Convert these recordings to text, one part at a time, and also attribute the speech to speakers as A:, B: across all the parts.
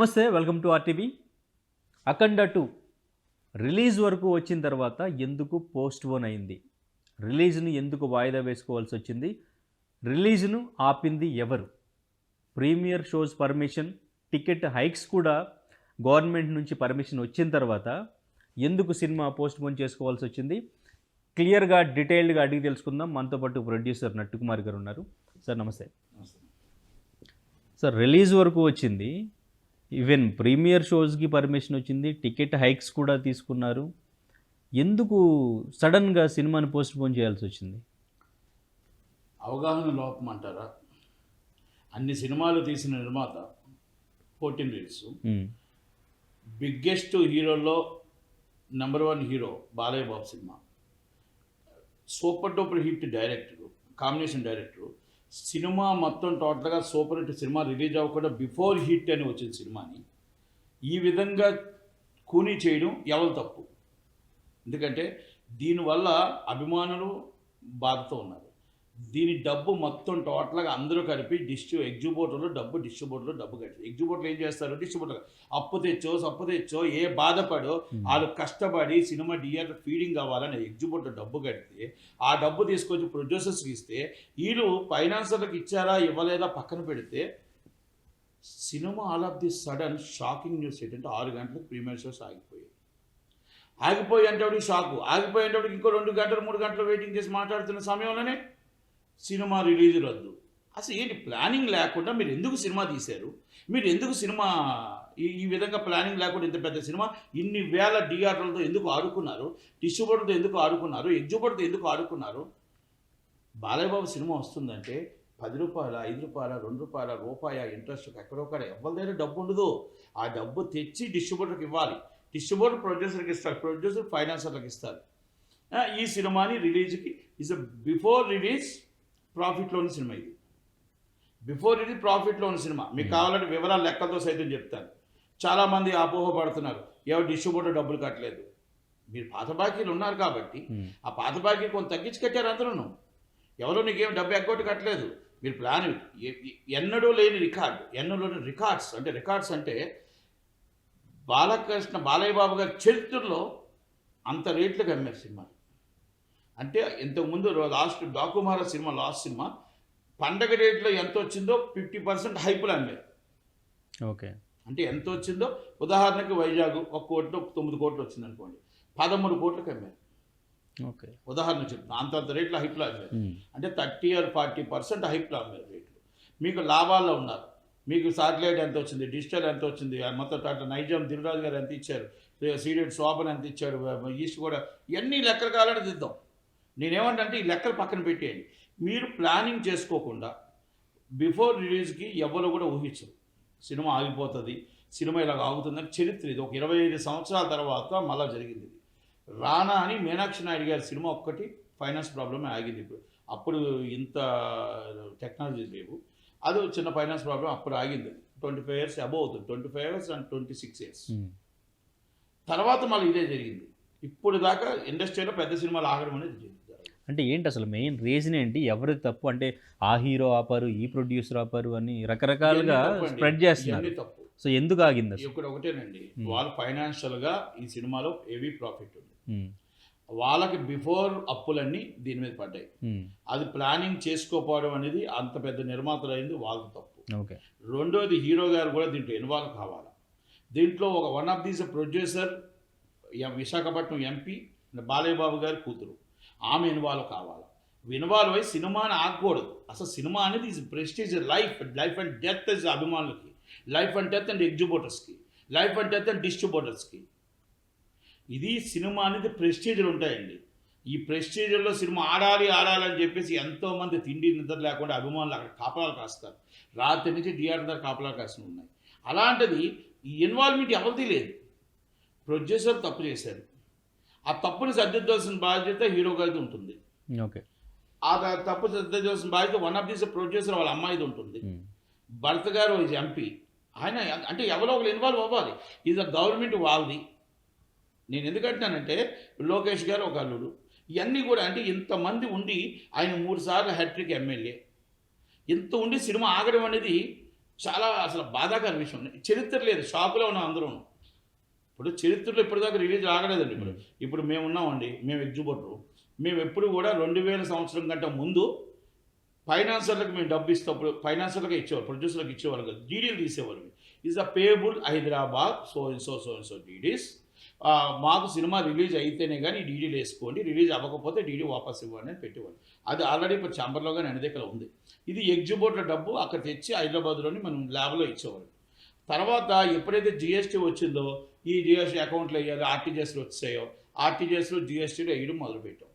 A: నమస్తే, welcome to RTV. Akhanda 2 release వరకు వచ్చిన తర్వాత ఎందుకు పోస్ట్ పోన్ అయింది? రిలీజ్ను ఎందుకు వాయిదా వేసుకోవాల్సి వచ్చింది? రిలీజ్ను ఆపింది ఎవరు? Premiere shows permission, ticket hikes కూడా గవర్నమెంట్ నుంచి పర్మిషన్ వచ్చిన తర్వాత ఎందుకు సినిమా పోస్ట్ పోన్ చేసుకోవాల్సి వచ్చింది? క్లియర్గా డీటెయిల్డ్గా అడిగి తెలుసుకుందాం. మనతో పాటు ప్రొడ్యూసర్ నట్టుకుమార్ గారు ఉన్నారు. సార్ నమస్తే. సార్, రిలీజ్ వరకు వచ్చింది, ఈవెన్ ప్రీమియర్ షోస్కి పర్మిషన్ వచ్చింది, టికెట్ హైక్స్ కూడా తీసుకున్నారు. ఎందుకు సడన్గా సినిమాని పోస్ట్ పోన్ చేయాల్సి వచ్చింది?
B: అవగాహన లోపం అంటారా? అన్ని సినిమాలు తీసిన నిర్మాత 14 రీల్స్, బిగ్గెస్ట్ హీరోల్లో number 1 hero Balayya Babu cinema, super duper hit director, combination director, cinema మొత్తం టోటల్గా సూపర్ హిట్ సినిమా రిలీజ్ అవ్వకుండా బిఫోర్ హిట్ అని వచ్చిన సినిమాని ఈ విధంగా కూనీ చేయడం ఎవరు తప్పు? ఎందుకంటే దీనివల్ల అభిమానులు బాధతో ఉన్నారు. దీని డబ్బు మొత్తం టోటల్గా అందరూ కలిపి ఎగ్జిబ్యూటర్లు డబ్బు కట్టారు. ఎగ్జిబ్యూటర్లు ఏం చేస్తారు? డిస్ట్రిబ్యూటర్ అప్పు తెచ్చో ఏ బాధపడో వాళ్ళు కష్టపడి సినిమా థియేటర్ ఫీడింగ్ అవ్వాలని ఎగ్జిబ్యూటర్ డబ్బు కడితే ఆ డబ్బు తీసుకొచ్చి ప్రొడ్యూసర్స్కి ఇస్తే వీళ్ళు ఫైనాన్సర్లకు ఇచ్చారా ఇవ్వలేదా పక్కన పెడితే cinema all of the sudden shocking news ఏంటంటే 6 గంటలకు ప్రీమియర్ షోస్ ఆగిపోయేటప్పుడు షాకు, ఆగిపోయేటప్పుడు ఇంకో 2 గంటలు 3 గంటలు వెయిటింగ్ చేసి మాట్లాడుతున్న సమయంలోనే సినిమా రిలీజ్ రద్దు. అసలు ఏంటి ప్లానింగ్ లేకుండా మీరు ఎందుకు సినిమా తీశారు? మీరు ఎందుకు సినిమా ఈ విధంగా ప్లానింగ్ లేకుండా ఇంత పెద్ద సినిమా ఇన్ని వేల థియేటర్లతో ఎందుకు ఆడుకున్నారు? డిస్ట్రిబ్యూటర్తో ఎందుకు ఆడుకున్నారు? ఎగ్జిబ్యూటర్తో ఎందుకు ఆడుకున్నారు? బాలయ్య బాబు సినిమా వస్తుందంటే 10 రూపాయల, 5 రూపాయల, 2 రూపాయ ఇంట్రెస్ట్ ఎక్కడో ఎవరి దగ్గర డబ్బు ఉండదు. ఆ డబ్బు తెచ్చి డిస్ట్రిబ్యూటర్కి ఇవ్వాలి. డిస్ట్రిబ్యూటర్ ప్రొడ్యూసర్కి ఇస్తారు, ప్రొడ్యూసర్ ఫైనాన్సర్లకు ఇస్తారు. ఈ సినిమాని రిలీజ్కి బిఫోర్ రిలీజ్ ప్రాఫిట్లోని సినిమా. ఇది బిఫోర్ రిలీజ్ ప్రాఫిట్లోని సినిమా. మీకు కావాలంటే వివరాలు లెక్కలతో సైతం చెప్తాను. చాలామంది అపోహపడుతున్నారు, ఎవరు డిస్ట్రిబ్యూటర్ డబ్బులు కట్టలేదు. మీరు పాత బాకీలు ఉన్నారు కాబట్టి ఆ పాత బాకీలు కొంత తగ్గించి కట్టారు అందరూ. ఎవరో నీకేం డబ్బు ఎగ్గొట్టి కట్టలేదు. మీరు ప్లాన్ ఎన్నడూ లేని రికార్డ్స్ అంటే బాలయ్య బాబు గారి చరిత్రలో అంత రేట్లకు అమ్మారు సినిమా. అంటే ఇంతకుముందు డాకుమారా సినిమా లాస్ట్ సినిమా పండగ రేట్లో ఎంత వచ్చిందో 50% హైపులు అమ్మారు.
A: ఓకే,
B: అంటే ఎంత వచ్చిందో ఉదాహరణకి వైజాగ్ 1 కోట్లో 9 కోట్లు వచ్చింది అనుకోండి, 13 కోట్లకు అమ్మారు.
A: ఓకే,
B: ఉదాహరణ చెప్తున్నా. అంతంత రేట్లు హైప్లో అమ్మారు. అంటే 30 or 40% హైప్లో అమ్మారు రేట్లు. మీకు లాభాల్లో ఉన్నారు. మీకు సాటిలైట్ ఎంత వచ్చింది, డిజిటల్ ఎంత వచ్చింది, మొత్తం నైజాం దిల్రాజు గారు ఎంత ఇచ్చారు, సీడెడ్ శోభన్ ఎంత ఇచ్చాడు, ఈస్ట్ కూడా, ఇవన్నీ లెక్కలు కావాలని దిద్దాం. నేనేమంటే ఈ లెక్కలు పక్కన పెట్టేయండి. మీరు ప్లానింగ్ చేసుకోకుండా బిఫోర్ రిలీజ్కి ఎవరు కూడా ఊహించరు సినిమా ఆగిపోతుంది, సినిమా ఇలాగ ఆగుతుందని. చరిత్ర ఇది. ఒక 25 సంవత్సరాల తర్వాత మళ్ళీ జరిగింది ఇది. రానా అని మీనాక్షి నాయుడు గారి సినిమా ఒక్కటి ఫైనాన్స్ ప్రాబ్లమే ఆగింది. అప్పుడు ఇంత టెక్నాలజీ లేవు. అది చిన్న ఫైనాన్స్ ప్రాబ్లం అప్పుడు ఆగింది. 25 years అబోవ్ అవుతుంది, 25 years and 26 years తర్వాత మళ్ళీ ఇదే జరిగింది. ఇప్పుడు దాకా ఇండస్ట్రీలో పెద్ద సినిమాలు ఆగడం అనేది జరిగింది.
A: అంటే ఏంటి అసలు మెయిన్ రీజన్ ఏంటి? ఎవరి తప్పు? అంటే ఆ హీరో ఆపారు, ఈ ప్రొడ్యూసర్ ఆపారు అని రకరకాలుగా స్ప్రెడ్ చేస్తున్నారు.
B: తప్పు.
A: సో ఎందుకు ఆగింది?
B: ఇక్కడ ఒకటేనండి, వాళ్ళు ఫైనాన్షియల్గా ఈ సినిమాలో హెవీ ప్రాఫిట్ ఉంది. వాళ్ళకి బిఫోర్ అప్పులన్నీ దీని మీద పడ్డాయి. అది ప్లానింగ్ చేసుకోకపోవడం అనేది అంత పెద్ద నిర్మాతలు అయింది వాళ్ళ తప్పు. రెండోది హీరో గారు కూడా దీంట్లో ఇన్వాల్వ్ కావాలి. దీంట్లో one of these producer Visakhapatnam MP Balayya Babu గారి కూతురు, ఆమె ఇన్వాల్వ్ కావాలి. ఇన్వాల్వ్ అయ్యి సినిమాని ఆగకూడదు. అసలు సినిమా అనేది is prestige, life and death is అభిమానులకి, లైఫ్ అండ్ డెత్ అండ్ ఎగ్జిబ్యూటర్స్కి, లైఫ్ అండ్ డెత్ అండ్ డిస్ట్రిబ్యూటర్స్కి. ఇది సినిమా అనేది ప్రెస్టీజ్లు ఉంటాయండి. ఈ ప్రెస్టీజ్లో సినిమా ఆడాలి అని చెప్పేసి ఎంతోమంది తిండి నిద్ర లేకుండా అభిమానులు అక్కడ కాపలాలు కాస్తారు. రాత్రి నుంచి థియేటర్ దగ్గర కాపలాలు కాసిన ఉన్నాయి. అలాంటిది ఈ ఇన్వాల్వ్మెంట్ ఎవరిది లేదు. ప్రొడ్యూసర్ తప్పు చేశారు. ఆ తప్పుని సర్దిద్దాల్సిన బాధ్యత హీరో గారిది ఉంటుంది.
A: ఓకే,
B: ఆ తప్పు సర్దిద్దాల్సిన బాధ్యత వన్ ఆఫ్ దీస్ ప్రొడ్యూసర్ వాళ్ళ అమ్మాయిది ఉంటుంది. భర్త గారు ఎంపీ, ఆయన అంటే ఎవరో ఒకరు ఇన్వాల్వ్ అవ్వాలి. ఇది గవర్నమెంట్ వాళ్ళది. నేను ఎందుకంటున్నానంటే లోకేష్ గారు ఒక అల్లుడు, ఇవన్నీ కూడా అంటే ఇంతమంది ఉండి ఆయన 3 సార్లు హ్యాట్రిక్ ఎమ్మెల్యే, ఇంత ఉండి సినిమా ఆగడం అనేది చాలా అసలు బాధాకర విషయం. చరిత్ర లేదు, షాకులో ఉన్నాం అందరూ. ఇప్పుడు చరిత్రలో ఇప్పటిదాకా రిలీజ్ ఆగలేదండి. ఇప్పుడు మేము ఉన్నామండి, మేము ఎగ్జిబిటర్. మేము ఎప్పుడు కూడా 2000 సంవత్సరం కంటే ముందు ఫైనాన్సర్లకు మేము డబ్బు ఇస్తేప్పుడు ఫైనాన్సర్లకు ఇచ్చేవారు, ప్రొడ్యూసర్లకు ఇచ్చేవారు కదా, డీడీలు తీసేవారు. Is the payable Hyderabad so and so DDs. మాకు సినిమా రిలీజ్ అయితేనే కానీ డీడీలు వేసుకోండి, రిలీజ్ అవ్వకపోతే డీడీ వాపస్ ఇవ్వండి అని పెట్టేవాళ్ళు. అది ఆల్రెడీ ఇప్పుడు చాంబర్లో కానీ అన్ని దగ్గర ఉంది. ఇది ఎగ్జిబిటర్ డబ్బు అక్కడ తెచ్చి హైదరాబాద్లోని మనం ల్యాబ్లో ఇచ్చేవాళ్ళు. తర్వాత ఎప్పుడైతే జిఎస్టీ వచ్చిందో ఈ జిఎస్టీ అకౌంట్లో వేయాలి, ఆర్టీజీఎస్లు వచ్చాయో ఆర్టీజీఎస్లో జిఎస్టీలో వేయడం మొదలుపెట్టాం.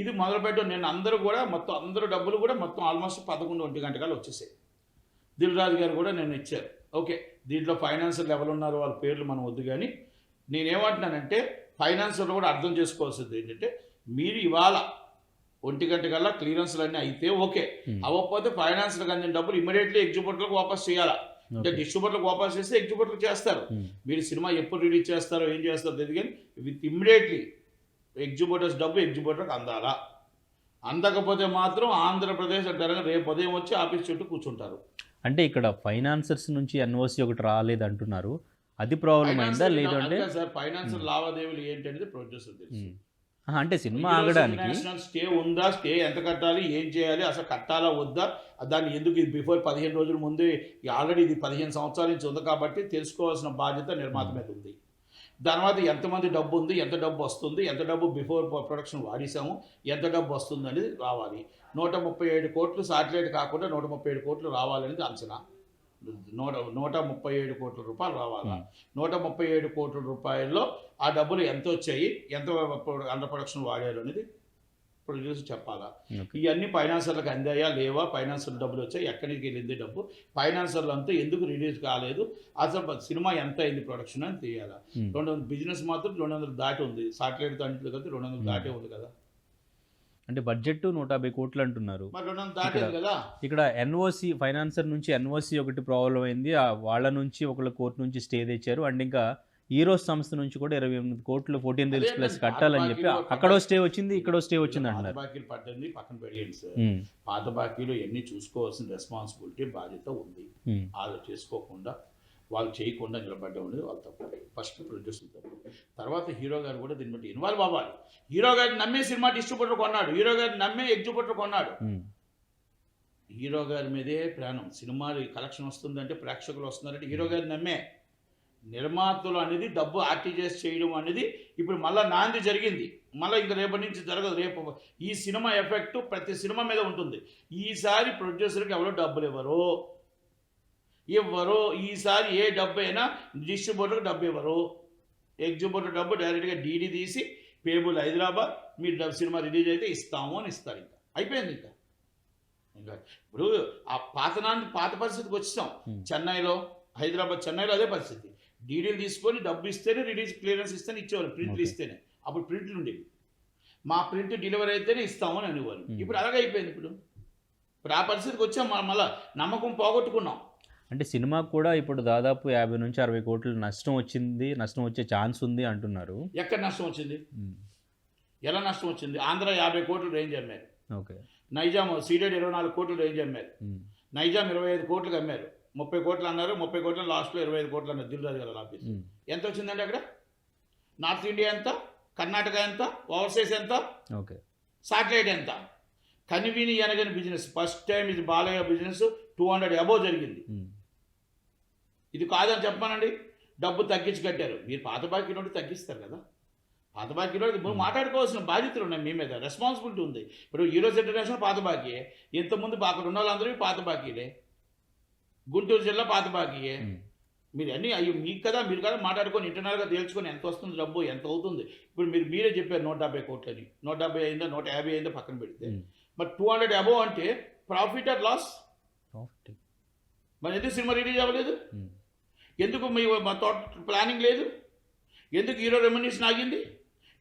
B: ఇది మొదలుపెట్టాం. నేను అందరూ కూడా మొత్తం అందరూ డబ్బులు కూడా మొత్తం ఆల్మోస్ట్ 11-1 గంటకాలు వచ్చేసాయి. దిల్ రాజు గారు కూడా నేను ఇచ్చారు. ఓకే, దీంట్లో ఫైనాన్షియల్ లెవెల్ ఉన్నారు, వాళ్ళ పేర్లు మనం వద్దు. కానీ నేనేమంటున్నానంటే ఫైనాన్షియల్ కూడా అర్థం చేసుకోవాల్సింది ఏంటంటే, మీరు ఇవాళ 1 గంటకల్లా క్లియరెన్స్లు అన్నీ అయితే ఓకే, అవ్వకపోతే ఫైనాన్షియల్ అందిన డబ్బులు ఇమీడియట్లీ ఎగ్జిబిటర్లకు వాపస్ చేయాలా. అంటే డిస్ట్రిబ్యూటర్లకు వాపస్ చేస్తే ఎగ్జిబిటర్లు చేస్తారు. మీరు సినిమా ఎప్పుడు రిలీజ్ చేస్తారో ఏం చేస్తారో తెలియదు, కానీ విత్ ఇమ్మీడియట్లీ ఎగ్జిబిటర్స్ డబ్బు ఎగ్జిబిటర్కి అందాలా. అందకపోతే మాత్రం ఆంధ్రప్రదేశ్ అంటారు రేపు ఉదయం వచ్చి ఆఫీస్ చుట్టూ కూర్చుంటారు.
A: అంటే ఇక్కడ ఫైనాన్సర్స్ నుంచి ఎన్ఓసి ఒకటి రాలేదు అంటున్నారు, అది ప్రాబ్లం అయిందా లేదంటే?
B: సార్ ఫైనాన్షియల్ లావాదేవీలు ఏంటనేది ప్రొడ్యూసర్ తెలుసు.
A: అంటే సినిమా ఆగడానికి
B: నేషనల్ స్టే ఉందా, స్టే ఎంత కట్టాలి, ఏం చేయాలి, అసలు కట్టాలా వద్దా, దాన్ని ఎందుకు బిఫోర్ 15 రోజుల ముందు ఆల్రెడీ ఇది 15 సంవత్సరాల నుంచి ఉంది కాబట్టి తెలుసుకోవాల్సిన బాధ్యత నిర్మాత మీద ఉంది. తర్వాత ఎంతమంది డబ్బు ఉంది, ఎంత డబ్బు వస్తుంది, ఎంత డబ్బు బిఫోర్ ప్రొడక్షన్ వాడేసాము, ఎంత డబ్బు వస్తుంది అనేది రావాలి. 137 కోట్లు సాటిలైట్ కాకుండా 137 కోట్లు రావాలనేది అంచనా. 137 కోట్ల రూపాయలు రావాలా. 137 కోట్ల రూపాయల్లో ఆ డబ్బులు ఎంత వచ్చాయి, ఎంత అండర్ ప్రొడక్షన్ వాడారు అనేది ప్రొడ్యూసర్ చెప్పాలా. ఇవన్నీ ఫైనాన్సర్లకు అందాయా లేవా, ఫైనాన్సర్ డబ్బులు వచ్చాయి, ఎక్కడికి వెళ్ళింది డబ్బు, ఫైనాన్సర్లు అంతా ఎందుకు రిలీజ్ కాలేదు, అసలు సినిమా ఎంత అయింది ప్రొడక్షన్ అని తెలియాలా. 200 బిజినెస్ మాత్రం 200 దాటి ఉంది, సాటిలైట్ దాంట్లో కలిపి 200 దాటే ఉంది కదా.
A: అంటే బడ్జెట్ 150 కోట్లు అంటున్నారు,
B: మరి 200 దాటేది కదా.
A: ఇక్కడ ఎన్ఓసి ఫైనాన్సర్ నుంచి ఎన్ఓసి ఒకటి ప్రాబ్లం అయింది, వాళ్ళ నుంచి ఒకళ్ళ కోర్టు నుంచి స్టే తెచ్చారు. అండ్ ఇంకా హీరోస్ సంస్థ నుంచి కూడా 28 కోట్లు 14 days ప్లస్ కట్టాలని చెప్పి అక్కడో స్టే వచ్చింది, ఇక్కడో స్టే వచ్చింది అంటున్నారు.
B: బాకీలు పడ్డండి పక్కన పెరిగింది సార్. పాత బాకీలు ఎన్ని చూసుకోవాల్సిన రెస్పాన్సిబిలిటీ బాధ్యత ఉంది. వాళ్ళు చేసుకోకుండా వాళ్ళు చేయకుండా నిలబడ్డ ఉండేది వాళ్ళ తప్పు. ఫస్ట్ ప్రొడ్యూసర్ తప్పు, తర్వాత హీరో గారు కూడా దీన్ని బట్టి ఇన్వాల్వ్ అవ్వాలి. హీరో గారిని నమ్మే సినిమా డిస్ట్రిబ్యూటర్ కొన్నాడు, హీరో గారిని నమ్మే ఎగ్జిబ్యూటర్ కొన్నాడు. హీరో గారి మీదే ప్రాణం. సినిమా కలెక్షన్ వస్తుందంటే ప్రేక్షకులు వస్తున్నారంటే హీరో గారిని నమ్మే. నిర్మాతలు అనేది డబ్బు ఆర్టీజీఎస్ చేయడం అనేది ఇప్పుడు మళ్ళీ నాంది జరిగింది. మళ్ళీ ఇంకా రేపటి నుంచి జరగదు. రేపు ఈ సినిమా ఎఫెక్ట్ ప్రతి సినిమా మీద ఉంటుంది. ఈసారి ప్రొడ్యూసర్కి ఎవరో డబ్బులు ఇవ్వరు. ఈసారి ఏ డబ్బు అయినా డిస్ట్రిబ్యూటర్కి డబ్బు ఇవ్వరు. ఎగ్జిబ్యూటర్ డబ్బు డైరెక్ట్గా డీడీ తీసి పేబుల్ హైదరాబాద్ మీరు సినిమా రిలీజ్ అయితే ఇస్తాము అని ఇస్తారు. ఇంకా అయిపోయింది. ఇంకా ఇప్పుడు ఆ పాత పరిస్థితికి వచ్చాం. చెన్నైలో చెన్నైలో అదే పరిస్థితి. డీడీలు తీసుకొని డబ్బు ఇస్తేనే రిలీజ్ క్లియరెన్స్ ఇస్తేనే ఇచ్చేవాళ్ళు, ప్రింట్లు ఇస్తేనే. అప్పుడు ప్రింట్లు ఉండేవి, మా ప్రింట్ డెలివరీ అయితేనే ఇస్తాము అని అనేవాళ్ళు. ఇప్పుడు అలాగే అయిపోయింది. ఇప్పుడు ఆ పరిస్థితికి వచ్చాం. మళ్ళీ నమ్మకం పోగొట్టుకున్నాం.
A: అంటే సినిమాకు కూడా ఇప్పుడు దాదాపు 50 నుంచి 60 కోట్లు నష్టం వచ్చింది, నష్టం వచ్చే ఛాన్స్ ఉంది అంటున్నారు.
B: ఎక్కడ నష్టం వచ్చింది, ఎలా నష్టం వచ్చింది? ఆంధ్ర 50 కోట్లు రేంజ్ అమ్మారు.
A: ఓకే.
B: నైజాం సీడెడ్ 24 కోట్లు రేంజ్ అమ్మారు. నైజాం 25 కోట్లకు అమ్మారు. 30 కోట్లు అన్నారు, 30 కోట్ల లాస్ట్లో 25 కోట్లు అన్నారు దిల్ రాజు గారు ఆఫీస్. ఎంత వచ్చిందండి అక్కడ? నార్త్ ఇండియా ఎంత, కర్ణాటక ఎంత, ఓవర్సీస్ ఎంత,
A: ఓకే,
B: సాటిలైట్ ఎంత? కనివిని అనగని బిజినెస్ ఫస్ట్ టైం ఇది బాలయ్య బిజినెస్ 200 అబోవ్ జరిగింది. ఇది కాదని చెప్పానండి. డబ్బు తగ్గించి కట్టారు. మీరు పాత బాకీ నుండి తగ్గిస్తారు కదా. పాత బాకీ నుండి ఇప్పుడు మాట్లాడుకోవాల్సిన బాధ్యతలు ఉన్నాయి, మీ మీద రెస్పాన్సిబిలిటీ ఉంది. ఇప్పుడు హీరోస్ ఇంటర్నేషనల్ పాత బాకీ, ఇంతకుముందు అక్కడ ఉన్న వాళ్ళందరూ పాత బాకీలే. గుంటూరు జిల్లా పాత బాకీయే. మీరు అన్నీ అయ్యో మీకు కదా, మీరు కదా మాట్లాడుకొని ఇంటర్నల్గా తేల్చుకొని ఎంత వస్తుంది డబ్బు, ఎంత అవుతుంది. ఇప్పుడు మీరే చెప్పారు 150 కోట్లని. 150 అయిందా 150 అయిందా పక్కన పెడితే మరి 200 అబోవ్ అంటే ప్రాఫిట్ ఆర్ లాస్? మరి ఎందుకు సినిమా రిలీజ్ అవ్వలేదు? ఎందుకు మా థాట్ ప్లానింగ్ లేదు? ఎందుకు హీరో రెమ్యునరేషన్ ఆగింది?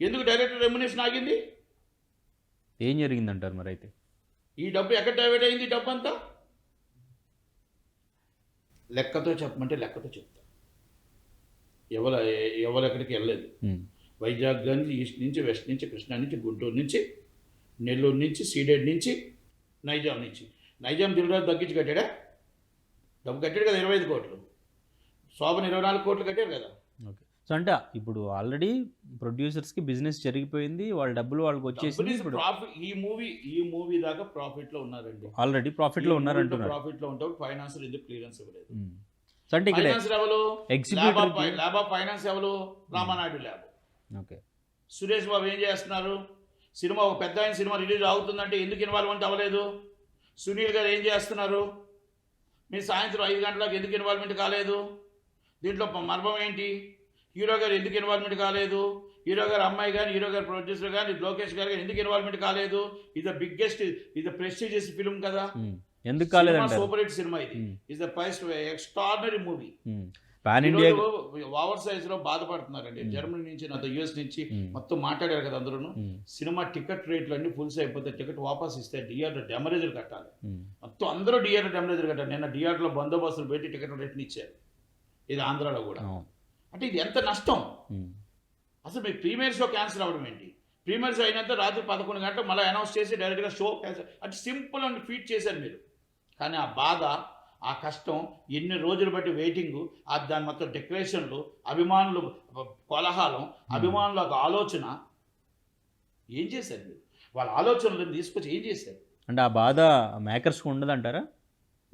B: ఎందుకు డైరెక్టర్ రెమ్యునరేషన్ ఆగింది?
A: ఏం జరిగిందంటారు మరి? అయితే
B: ఈ డబ్బు ఎక్కడ డైవర్ట్ అయింది? డబ్బు అంతా లెక్కతో చెప్పమంటే లెక్కతో చెప్తా. ఎవరెక్కడికి వెళ్ళలేదు. వైజాగ్ నుంచి ఈస్ట్ నుంచి వెస్ట్ నుంచి కృష్ణా నుంచి గుంటూరు నుంచి నెల్లూరు నుంచి సీడెడ్ నుంచి నైజాం దిల్ రాజు తగ్గించి కట్టాడా? డబ్బు కట్టాడు కదా 25 కోట్లు, శోభన్ 24 కోట్లు కట్టారు కదా.
A: ఓకే. సో అంటే ఇప్పుడు ఆల్రెడీ ప్రొడ్యూసర్స్కి బిజినెస్ జరిగిపోయింది, వాళ్ళ డబ్బులు వాళ్ళకి వచ్చేసింది. ఇప్పుడు
B: ప్రాఫిట్ ఈ మూవీ దాకా ప్రాఫిట్లో ఉన్నారండి,
A: ఆల్రెడీ ప్రాఫిట్లో ఉన్నారంటున్నారు.
B: ప్రాఫిట్లో ఉంటారు. ఫైనాన్షియల్ ఎందుకు క్లియరెన్స్ ఇవ్వలేదు?
A: సో అంటే ఇక్కడ
B: ఫైనాన్స్ ఎవరు?
A: ఎగ్జిక్యూటివ్
B: ల్యాబ్ ఆఫ్ ఫైనాన్స్ ఎవరు? రామానాయుడు ల్యాబ్.
A: ఓకే.
B: సురేష్ బాబు ఏం చేస్తున్నారు? సినిమా ఒక పెద్ద ఆయన సినిమా రిలీజ్ అవుతుందంటే ఎందుకు ఇన్వాల్వ్మెంట్ అవ్వలేదు? సునీల్ గారు ఏం చేస్తున్నారు? మీరు సాయంత్రం 5 గంటలకు ఎందుకు ఇన్వాల్వ్మెంట్ కాలేదు? దీంట్లో మర్మం ఏంటి? హీరో గారు ఎందుకు ఇన్వాల్వ్మెంట్ కాలేదు? హీరో గారు అమ్మాయి కానీ, హీరో గారు ప్రొడ్యూసర్ కానీ, లోకేష్ గారు ఎందుకు ఇన్వాల్వ్మెంట్ కాలేదు? ఇది ద బిగ్గెస్ట్, ఇది ద ప్రెస్టీజియస్ ఫిల్మ్ కదా.
A: ఎందుకు కాలేదంటే
B: సూపర్ హిట్ సినిమా ఇది. Is the first extraordinary movie.
A: Pan India
B: over size లో బాధపడుతున్నారండి. జర్మనీ నుంచి నా యుఎస్ నుంచి మొత్తం మాట్లాడారు కదా అందరూ. సినిమా టికెట్ రేట్లు అన్ని ఫుల్స్ అయిపోతే టికెట్ వాపస్ ఇస్తే డిఆర్ డెమరేజర్ కట్టాలి. మొత్తం అందరూ డిఆర్ డెమరేజర్ కట్టాలి. నిన్న డిఆర్ లో బందోబస్తులు పెట్టి టికెట్ రేట్ని ఇచ్చారు. ఇది ఆంధ్రాలో కూడా. అంటే ఇది ఎంత నష్టం అసలు. మీకు ప్రీమియర్ షో క్యాన్సిల్ అవ్వడం ఏంటి? ప్రీమియర్ షో అయినంత రాత్రి 11 గంటలకు మళ్ళీ అనౌన్స్ చేసి డైరెక్ట్గా షో క్యాన్సిల్. అంటే సింపుల్ అండ్ ఫీట్ చేశారు మీరు. కానీ ఆ బాధ, ఆ కష్టం, ఎన్ని రోజులు బట్టి వెయిటింగ్, దాని మొత్తం డెకరేషన్లు, అభిమానులు కోలాహలం, అభిమానుల ఒక ఆలోచన, ఏం చేశారు మీరు? వాళ్ళ ఆలోచనలను తీసుకొచ్చి ఏం చేశారు?
A: అంటే ఆ బాధ మేకర్స్కి ఉండదంటారా?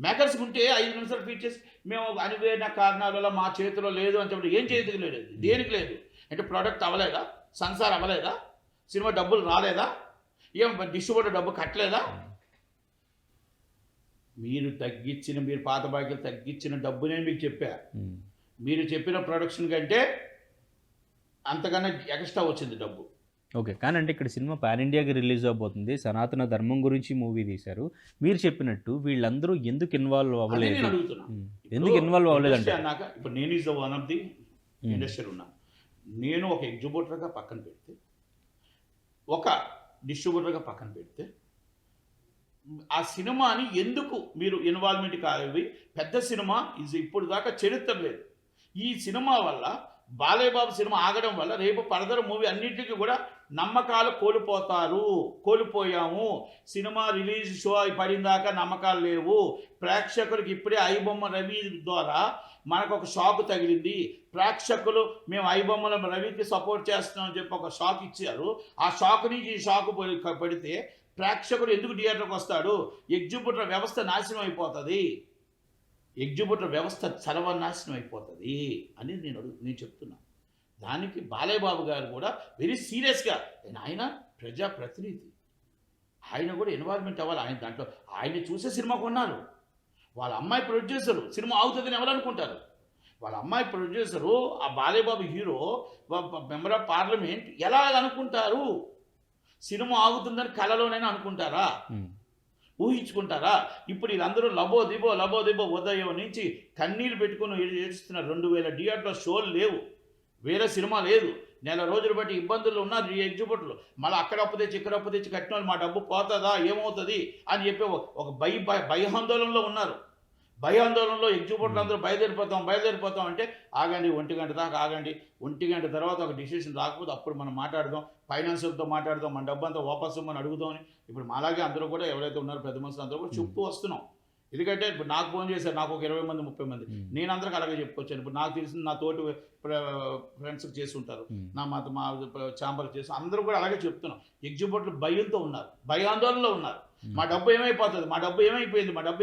B: మేకర్స్ ఉంటే 5 నిమిషాలు ఫీట్ చేసి మేము అనువైన కారణాల వల్ల మా చేతిలో లేదు అని చెప్పి ఏం చేతికి లేదు, దేనికి లేదు అంటే ప్రోడక్ట్ అవ్వలేదా? సంసార్ అవ్వలేదా? సినిమా డబ్బులు రాలేదా? ఏం డిస్ట్రిబ్యూటర్ డబ్బు కట్టలేదా? మీరు పాత బాకీలు తగ్గించిన డబ్బునే మీకు చెప్పా. మీరు చెప్పిన ప్రొడక్షన్ కంటే అంతకన్నా ఎక్స్ట్రా వచ్చింది డబ్బు.
A: ఓకే. కానీ అంటే ఇక్కడ సినిమా పాన్ ఇండియాకి రిలీజ్ అవబోతుంది, సనాతన ధర్మం గురించి మూవీ తీశారు. మీరు చెప్పినట్టు వీళ్ళందరూ ఎందుకు ఇన్వాల్వ్ అవ్వలేదు? ఎందుకు ఇన్వాల్వ్ అవ్వలేదు అంటే
B: అన్నాక ఇప్పుడు నేను is one of the industry ఉన్నాను. నేను ఒక ఎగ్జిబ్యూటర్గా పక్కన పెడితే, ఒక డిస్ట్రిబ్యూటర్గా పక్కన పెడితే, ఆ సినిమాని ఎందుకు మీరు ఇన్వాల్వ్మెంట్ కావి? పెద్ద సినిమా ఇప్పుడు దాకా చరిత్ర లేదు. ఈ సినిమా వల్ల బాలయ్య బాబు సినిమా ఆగడం వల్ల రేపు ఫర్దర్ మూవీ అన్నింటికి కూడా నమ్మకాలు కోల్పోయాము. సినిమా రిలీజ్ షో పడిందాకా నమ్మకాలు లేవు. ప్రేక్షకులకు ఇప్పుడే ఐబొమ్మ రవి ద్వారా మనకు ఒక షాక్ తగిలింది. ప్రేక్షకులు మేము ఐబొమ్మల రవికి సపోర్ట్ చేస్తున్నామని చెప్పి ఒక షాక్ ఇచ్చారు. ఆ షాక్ నుంచి ఈ షాక్ పడితే ప్రేక్షకుడు ఎందుకు థియేటర్కి వస్తాడు? ఎగ్జిబ్యూటర్ వ్యవస్థ నాశనం అయిపోతుంది. ఎగ్జిబ్యూటర్ వ్యవస్థ సర్వనాశనం అయిపోతుంది అని నేను చెప్తున్నాను. దానికి బాలయ్య బాబు గారు కూడా వెరీ సీరియస్గా, ఆయన ప్రజాప్రతినిధి, ఆయన కూడా ఇన్వాల్వ్మెంట్ అవ్వాలి. ఆయన దాంట్లో ఆయన చూసే సినిమా కొన్నారు. వాళ్ళ అమ్మాయి ప్రొడ్యూసరు, సినిమా అవుతుందని ఎవరు అనుకుంటారు? వాళ్ళ అమ్మాయి ప్రొడ్యూసరు, ఆ Balayya Babu hero, member of parliament ఎలా అనుకుంటారు? సినిమా ఆగుతుందని కలలోనైనా అనుకుంటారా? ఊహించుకుంటారా? ఇప్పుడు వీళ్ళందరూ లబో దిబో ఉదయం నుంచి కన్నీళ్ళు పెట్టుకుని ఏడుస్తున్నారు. 2000 థియేటర్లో షోలు లేవు, వేరే సినిమా లేదు. నెల రోజులు బట్టి ఇబ్బందులు ఉన్నారు ఈ ఎగ్జిబ్యూటర్లు. మళ్ళీ అక్కడ అప్పు తెచ్చి కట్టిన వాళ్ళు మా డబ్బు పోతుందా ఏమవుతుంది అని చెప్పి ఒక భయాందోళనలో ఉన్నారు. భయాందోళనలో ఎగ్జిబ్యూటర్లు అందరూ బయలుదేరిపోతాం అంటే ఆగండి, 1 గంట దాకా ఆగండి. 1 గంట తర్వాత ఒక డిసిషన్ రాకపోతే అప్పుడు మనం మాట్లాడదాం, ఫైనాన్షియల్తో మాట్లాడదాం, మన డబ్బు అంతా వాపస్ ఇవ్వమని అడుగుదామని ఇప్పుడు మాలాగే అందరూ కూడా ఎవరైతే ఉన్నారో పెద్ద మనుషులు అందరూ కూడా చెప్తూ వస్తున్నాం. ఎందుకంటే ఇప్పుడు నాకు ఫోన్ చేశారు, నాకు ఒక 20 మంది 30 మంది, నేను అందరికి అలాగే చెప్పుకొచ్చాను. ఇప్పుడు నాకు తెలిసిన నా తోటి ఫ్రెండ్స్కి చేసి ఉంటారు, మా ఛాంబర్కి చేసి అందరూ కూడా అలాగే చెప్తున్నాం. ఎగ్జిబ్యూటర్లు భయంతో ఉన్నారు, భయాందోళనలో ఉన్నారు. మా డబ్బు ఏమైపోతుంది, మా డబ్బు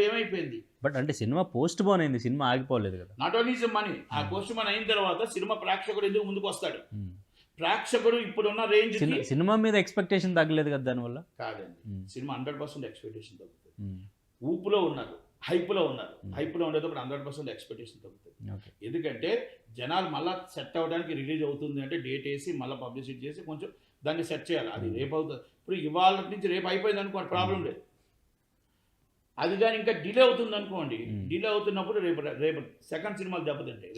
B: ఏమైపోయింది.
A: బట్ అంటే సినిమా పోస్ట్ పోన్ అయింది, సినిమా ఆగిపోలేదు కదా.
B: నాట్ ఓన్లీ మనీ, ఆ పోస్ట్ పోన్ అయిన తర్వాత సినిమా ప్రేక్షకుడు ఎందుకు ముందుకు వస్తాడు? ప్రేక్షకుడు ఇప్పుడున్న రేంజ్
A: సినిమా మీద ఎక్స్పెక్టేషన్ తగ్గలేదు కదా దానివల్ల.
B: కాదండి, సినిమా 100% ఎక్స్పెక్టేషన్ తగ్గుతుంది. ఊపులో ఉన్నారు, హైప్లో ఉండేటప్పుడు 100% ఎక్స్పెక్టేషన్ తగ్గుతుంది. ఎందుకంటే జనాలు మళ్ళీ సెట్ అవ్వడానికి రిలీజ్ అవుతుంది అంటే డేట్ వేసి మళ్ళీ పబ్లిసిటీ చేసి కొంచెం దాన్ని సెట్ చేయాలి. అది రేపు అవుతుంది. ఇప్పుడు ఇవాళ నుంచి రేపు అయిపోయింది అనుకోండి, ప్రాబ్లం లేదు. అది కానీ ఇంకా డిలే అవుతుంది అనుకోండి, డిలే అవుతున్నప్పుడు రేపు సెకండ్ సినిమాలు దెబ్బతింటాయి.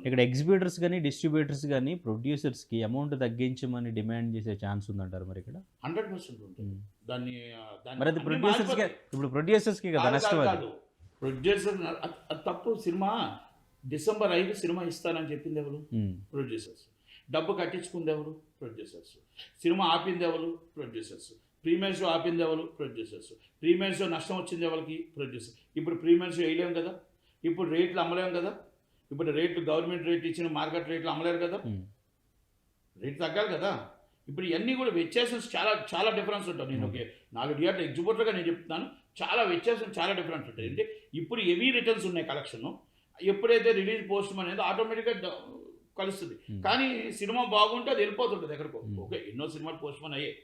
A: ఇక్కడ ఎగ్జిబ్యూటర్స్ కానీ డిస్ట్రిబ్యూటర్స్ కానీ ప్రొడ్యూసర్స్కి అమౌంట్ తగ్గించమని డిమాండ్ చేసే ఛాన్స్ ఉందంటారు మరి ఇక్కడ?
B: 100% ఉంటుంది. దాన్ని
A: మరి అది ప్రొడ్యూసర్స్కి కదా నష్టం.
B: కాదు, ప్రొడ్యూసర్ తప్పు. సినిమా December 5 సినిమా ఇస్తానని చెప్పింది ఎవరు? ప్రొడ్యూసర్స్. డబ్బు కట్టించుకుంది ఎవరు? ప్రొడ్యూసర్స్. సినిమా ఆపింది ఎవరు? ప్రొడ్యూసర్స్. ప్రీమియర్ షో ఆపింది ఎవరు? ప్రొడ్యూసర్స్. ప్రీమియర్ షో నష్టం వచ్చింది ఎవరికి? ప్రొడ్యూసర్. ఇప్పుడు ప్రీమియర్ షో వేయలేము కదా. ఇప్పుడు రేట్లు అమ్మలేము కదా, ఇప్పుడు రేట్లు గవర్నమెంట్ రేట్ ఇచ్చిన మార్కెట్ రేట్లు అమ్మలేరు కదా, రేట్లు తగ్గాలి కదా. ఇప్పుడు ఇవన్నీ కూడా వ్యత్యాసం చాలా చాలా డిఫరెన్స్ ఉంటుంది. నేను ఒక 4 థియేటర్ ఎగ్జిబిటర్గా నేను చెప్తున్నాను, చాలా వ్యత్యాసం చాలా డిఫరెన్స్ ఉంటుంది. అంటే ఇప్పుడు హెవీ రిటర్న్స్ ఉన్నాయి కలెక్షన్, ఎప్పుడైతే రిలీజ్ పోస్ట్ అనేది ఆటోమేటిక్గా కలుస్తుంది. కానీ సినిమా బాగుంటే అది వెళ్ళిపోతుంటుంది ఎక్కడికో. ఓకే, ఎన్నో సినిమాలు పోస్ట్ పోన్ అయ్యాయి.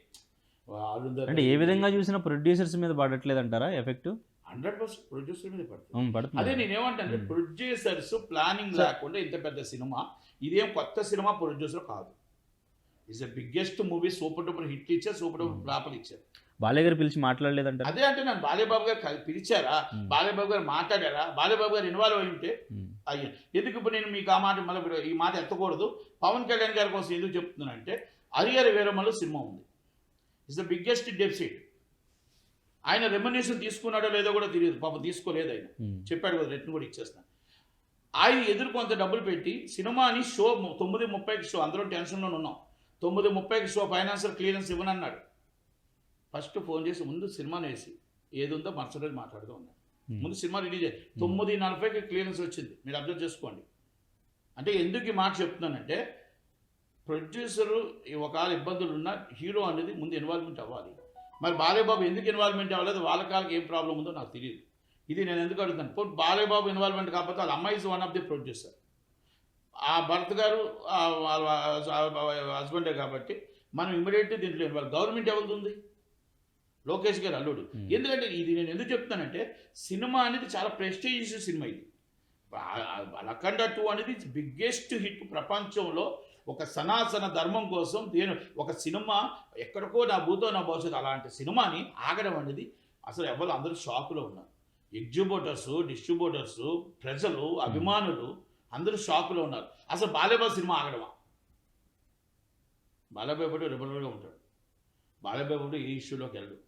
A: అంటే ఏ విధంగా చూసినా ప్రొడ్యూసర్స్ మీద పడట్లేదు అంటారా ఎఫెక్ట్?
B: 100% ప్రొడ్యూసర్ మీద పడుతుంది. అదే నేనేమంటాను, ప్రొడ్యూసర్స్ ప్లానింగ్ లేకుండా ఇంత పెద్ద సినిమా, ఇదేం కొత్త సినిమా ప్రొడ్యూసర్ కాదు. Is the biggest movie, super duper hit ఇచ్చారు, సూపర్ డూపర్ ఫ్లాప్లు ఇచ్చారు.
A: బాలయ్య గారు పిలిచి మాట్లాడలేదంట.
B: అదే అంటే నన్ను బాలయ్యబాబు గారు పిలిచారా, బాలయ్యబాబు గారు మాట్లాడారా, బాలయ్యబాబు గారు ఇన్వాల్వ్ అయి ఉంటే అయ్యా. ఎందుకు ఇప్పుడు నేను మీకు ఆ మాట మళ్ళీ ఈ మాట ఎత్తకూడదు. పవన్ కళ్యాణ్ గారి కోసం ఎందుకు చెప్తున్నానంటే, హరిహర వీరమల్లు సినిమా ఉంది, ఇట్స్ ద బిగ్గెస్ట్ డెఫిసిట్. ఆయన రెమ్యునరేషన్ తీసుకున్నాడో లేదో కూడా తెలియదు, పాపం తీసుకోలేదు. ఆయన చెప్పాడు కదా, రిటర్న్ కూడా ఇచ్చేస్తాను. ఆయన ఎదురు కొంత డబ్బులు పెట్టి సినిమాని షో 9:30కి షో, అందరం టెన్షన్లో ఉన్నాం, 9:30కి షో ఫైనాన్షియల్ క్లియరెన్స్ ఇవ్వనన్నాడు. ఫస్ట్ ఫోన్ చేసి ముందు సినిమాని వేసి ఏది ఉందో మరుసటి రోజు మాట్లాడుతూ ఉన్నాడు. ముందు సినిమా రిలీజ్ 9:40కి క్లియరెన్స్ వచ్చింది, మీరు అబ్జర్వ్ చేసుకోండి. అంటే ఎందుకు ఈ మాట చెప్తున్నానంటే, ప్రొడ్యూసరు ఒకవేళ ఇబ్బందులు ఉన్నా హీరో అనేది ముందు ఇన్వాల్వ్మెంట్ అవ్వాలి. మరి బాలయ్యబాబు ఎందుకు ఇన్వాల్వ్మెంట్ అవ్వలేదు, వాళ్ళ కాళ్ళకి ఏం ప్రాబ్లం ఉందో నాకు తెలియదు. ఇది నేను ఎందుకు అడుగుతాను. పోనీ బాలయ్యబాబు ఇన్వాల్వ్మెంట్ కాకపోతే వాళ్ళ అమ్మాయి is one of the producer, ఆ భర్త గారు వాళ్ళ హస్బెండే కాబట్టి మనం ఇమీడియట్లీ దీంట్లో ఇన్వాల్వ్. గవర్నమెంట్ ఎవరిది, లోకేష్ గారు అల్లుడు. ఎందుకంటే ఇది నేను ఎందుకు చెప్తానంటే, సినిమా అనేది చాలా ప్రెస్టీజియస్ సినిమా. ఇది అఖండ 2 అనేది బిగ్గెస్ట్ హిట్ ప్రపంచంలో. ఒక సనాతన ధర్మం కోసం ఒక సినిమా ఎక్కడికో నా భూతో నా భవిష్యత్తు, అలాంటి సినిమాని ఆగడం అనేది అసలు ఎవరు అందరూ షాకులో ఉన్నారు. ఎగ్జిబిటర్స్, డిస్ట్రిబ్యూటర్స్, ప్రజలు, అభిమానులు అందరూ షాకులో ఉన్నారు. అసలు బాలయ్యబాబు సినిమా ఆగడమా? బాలయ్యబాబు రెగ్యులర్గా ఉంటాడు, బాలయ్యబాబు ఏ ఇష్యూలోకి వెళ్ళడు.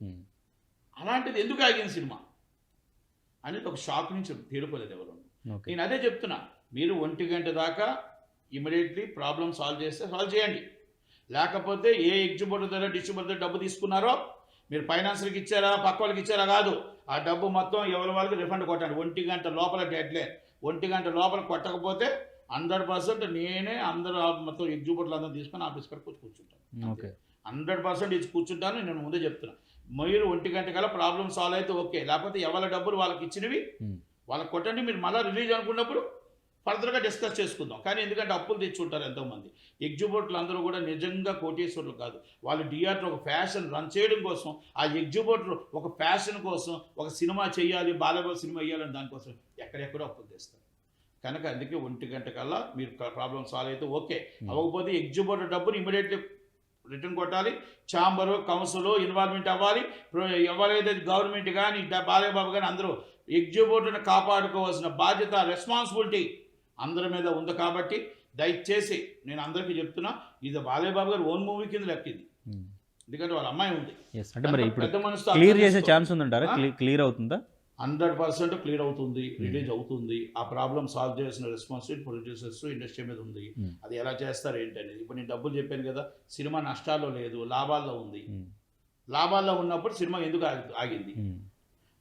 B: అలాంటిది ఎందుకు ఆగింది సినిమా అనేది ఒక షాక్ నుంచి తేలిపోలేదు ఎవరు. నేను అదే చెప్తున్నా, మీరు 1 గంట దాకా ఇమీడియట్లీ ప్రాబ్లమ్ సాల్వ్ చేస్తే సాల్వ్ చేయండి. లేకపోతే ఏ ఎగ్జిబిటర్ దగ్గర డిస్ట్రిబ్యూటర్ దగ్గర డబ్బు తీసుకున్నారో, మీరు ఫైనాన్సర్కి ఇచ్చారా పక్క వాళ్ళకి ఇచ్చారా కాదు, ఆ డబ్బు మొత్తం ఎవరి వాళ్ళకి రిఫండ్ కొట్టండి. 1 గంట లోపల డెడ్ లైన్. 1 గంట లోపల కొట్టకపోతే 100% నేనే అందరూ మొత్తం ఎగ్జిబిటర్లు అందరూ తీసుకొని ఆఫీస్ కాడ కూర్చుంటాను. 100% ఇది కూర్చుంటాను. నేను ముందే చెప్తున్నా, మీరు 1 గంట కల్లా ప్రాబ్లమ్ సాల్వ్ అయితే ఓకే, లేకపోతే ఎవరి డబ్బులు వాళ్ళకి ఇచ్చినవి వాళ్ళకి కొట్టండి. మీరు మళ్ళీ రిలీజ్ అనుకున్నప్పుడు ఫర్దర్గా డిస్కస్ చేసుకుందాం. కానీ ఎందుకంటే అప్పులు తెచ్చుంటారు ఎంతోమంది ఎగ్జిబిటర్లు, అందరూ కూడా నిజంగా కోటీశ్వరులు కాదు. వాళ్ళు థియేటర్ ఒక ఫ్యాషన్ రన్ చేయడం కోసం, ఆ ఎగ్జిబిటర్ ఒక ఫ్యాషన్ కోసం ఒక సినిమా చేయాలి, బాలయ్యబాబు సినిమా వేయాలని దానికోసం ఎక్కడెక్కడో అప్పులు తెస్తారు. కనుక అందుకే 1 గంట కల్లా మీరు ప్రాబ్లమ్ సాల్వ్ అయితే ఓకే, అవ్వకపోతే ఎగ్జిబిటర్ డబ్బుని ఇమీడియట్లీ రిటర్న్ కొట్టాలి. ఛాంబరు, కౌన్సిల్ ఇన్వాల్వ్మెంట్ అవ్వాలి. ఎవరైతే గవర్నమెంట్ కానీ బాలయ్యబాబు కానీ అందరూ ఎగ్జిబిటర్ని కాపాడుకోవాల్సిన బాధ్యత, రెస్పాన్సిబిలిటీ అందరి మీద ఉంది. కాబట్టి దయచేసి నేను అందరికీ చెప్తున్నా, ఇది బాలయ్యబాబు గారు ఓన్ మూవీ కింద లెక్కింది, ఎందుకంటే వాళ్ళ అమ్మాయి ఉంది. పెద్ద మనసుతో
A: క్లియర్ చేసే ఛాన్స్ ఉందంటారా? క్లియర్ అవుతుందా?
B: 100% క్లియర్ అవుతుంది, రిలీజ్ అవుతుంది. ఆ ప్రాబ్లం సాల్వ్ చేసిన రెస్పాన్సిబిలిటీ ప్రొడ్యూసర్స్, ఇండస్ట్రీ మీద ఉంది. అది ఎలా చేస్తారు ఏంటి అనేది. ఇప్పుడు నేను డబ్బులు చెప్పాను కదా, సినిమా నష్టాల్లో లేదు, లాభాల్లో ఉంది. లాభాల్లో ఉన్నప్పుడు సినిమా ఎందుకు ఆగింది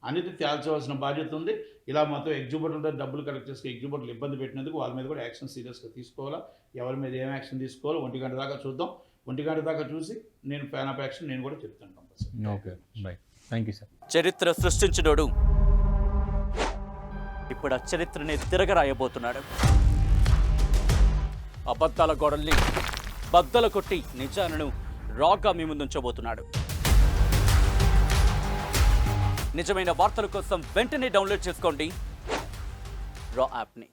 B: అనేది తేల్చవలసిన బాధ్యత ఉంది. ఇలా మొత్తం ఎగ్జిబిటర్ డబ్బులు కలెక్ట్ చేసుకుని ఎగ్జిబిటర్లు ఇబ్బంది పెట్టినందుకు వాళ్ళ మీద కూడా యాక్షన్ సీరియస్గా తీసుకోవాలా. ఎవరి మీద ఏం యాక్షన్ తీసుకోవాలో 1 గంట దాకా చూద్దాం. 1 గంట దాకా చూసి నేను ప్లాన్ ఆఫ్ యాక్షన్ నేను కూడా చెప్తాను compulsory.
A: Okay, by. Thank you sir.
C: చరిత్ర సృష్టించినోడు ఇప్పుడు ఆ చరిత్రని తిరగరాయబోతున్నాడు. అబద్ధాల గోడల్ని బద్దలు కొట్టి నిజాలను రాగా మీ ముందుంచబోతున్నాడు. నిజమైన వార్తల కోసం వెంటనే డౌన్లోడ్ చేసుకోండి రా యాప్ని.